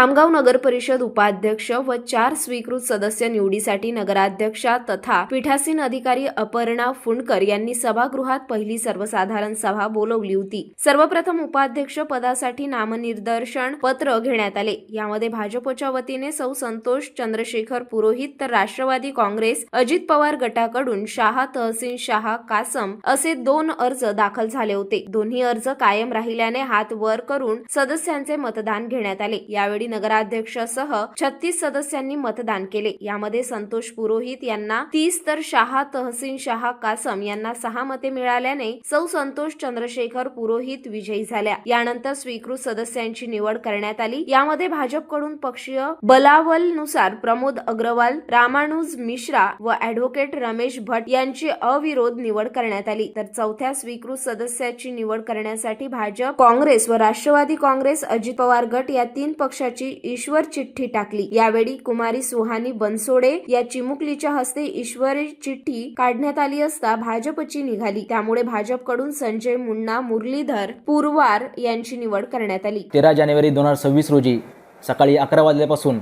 खामगाव नगर परिषद उपाध्यक्ष व 4 स्वीकृत सदस्य निवडीसाठी नगराध्यक्षा तथा पीठासीन अधिकारी अपर्णा फुंडकर यांनी सभागृहात पहिली सर्वसाधारण सभा बोलवली होती। सर्वप्रथम उपाध्यक्ष पदासाठी नामनिर्देशन पत्र घेण्यात आले। यामध्ये भाजपच्या वतीने सौ संतोष चंद्रशेखर पुरोहित तर राष्ट्रवादी काँग्रेस अजित पवार गटाकडून शाह तहसीन शाह कासम असे 2 अर्ज दाखल झाले होते। दोन्ही अर्ज कायम राहिल्याने हात वर करून सदस्यांचे मतदान घेण्यात आले। यावेळी नगराध्यक्षासह 36 सदस्यांनी मतदान केले। यामध्ये संतोष पुरोहित यांना 30 तर शाह तहसीन शाह कासम यांना 6 मते मिळाल्याने सौ संतोष चंद्रशेखर पुरोहित विजयी झाल्या। यानंतर स्वीकृत सदस्यांची निवड करण्यात आली। यामध्ये भाजपकडून पक्षीय बलावलनुसार प्रमोद अग्रवाल, रामानुज मिश्रा व ॲडव्होकेट रमेश भट यांची अविरोध निवड करण्यात आली। तर चौथ्या स्वीकृत सदस्याची निवड करण्यासाठी भाजप, काँग्रेस व राष्ट्रवादी काँग्रेस अजित पवार गट या 3 पक्षाची ईश्वर चिठ्ठी टाकली। यावेळी कुमारी सुहानी बनसोडे या चिमुकलीच्या हस्ते ईश्वरी चिठ्ठी काढण्यात आली असता भाजपची निघाली। त्यामुळे भाजपकडून संजय मुन्ना मुरलीधर पुरवार यांची निवड करण्यात आली। 13 जानेवारी 2026 रोजी सकाळी 11 वाजल्यापासून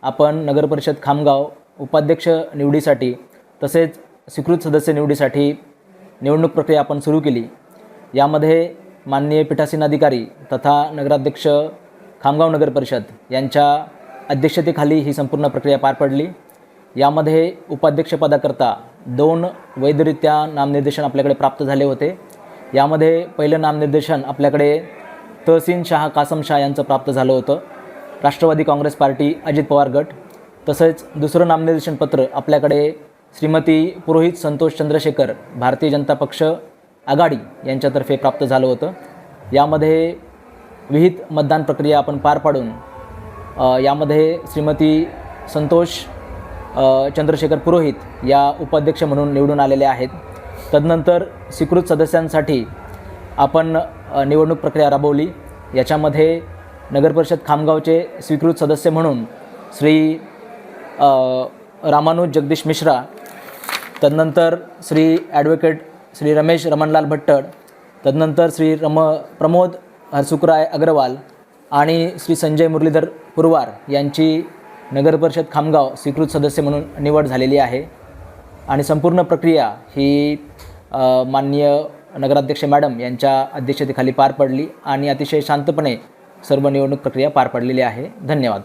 आपण नगर परिषद खामगाव उपाध्यक्ष निवडीसाठी तसेच स्वीकृत सदस्य निवडीसाठी निवडणूक प्रक्रिया आपण सुरू केली। यामध्ये माननीय पीठासीन अधिकारी तथा नगराध्यक्ष खामगाव नगर परिषद यांच्या अध्यक्षतेखाली ही संपूर्ण प्रक्रिया पार पडली। यामध्ये उपाध्यक्षपदाकरता 2 वैधरित्या नामनिर्देशन आपल्याकडे प्राप्त झाले होते। यामध्ये पहिलं नामनिर्देशन आपल्याकडे तहसीन शाह कासम शाह यांचं प्राप्त झालं होतं, राष्ट्रवादी काँग्रेस पार्टी अजित पवार गट। तसेच दुसरं नामनिर्देशन पत्र आपल्याकडे श्रीमती पुरोहित संतोष चंद्रशेखर भारतीय जनता पक्ष आघाडी यांच्यातर्फे प्राप्त झालं होतं। यामध्ये विहित मतदान प्रक्रिया आपण पार पाडून यामध्ये श्रीमती संतोष चंद्रशेखर पुरोहित या उपाध्यक्ष म्हणून निवडून आलेले आहेत। तदनंतर स्वीकृत सदस्यांसाठी आपण निवडणूक प्रक्रिया राबवली। याच्यामध्ये नगर परिषद खामगावचे स्वीकृत सदस्य म्हणून श्री रामानुज जगदीश मिश्रा, तदनंतर श्री ॲडव्होकेट श्री रमेश रमणलाल भट्टड, तदनंतर श्री प्रमोद हरसुखराय अग्रवाल आणि श्री संजय मुरलीधर पुरवार यांची नगर परिषद खामगाव स्वीकृत सदस्य म्हणून निवड झालेली आहे। आणि संपूर्ण प्रक्रिया ही माननीय नगराध्यक्ष मॅडम यांच्या अध्यक्षतेखाली पार पडली आणि अतिशय शांतपणे सर्व निवडणूक प्रक्रिया पार पडलेली आहे। धन्यवाद।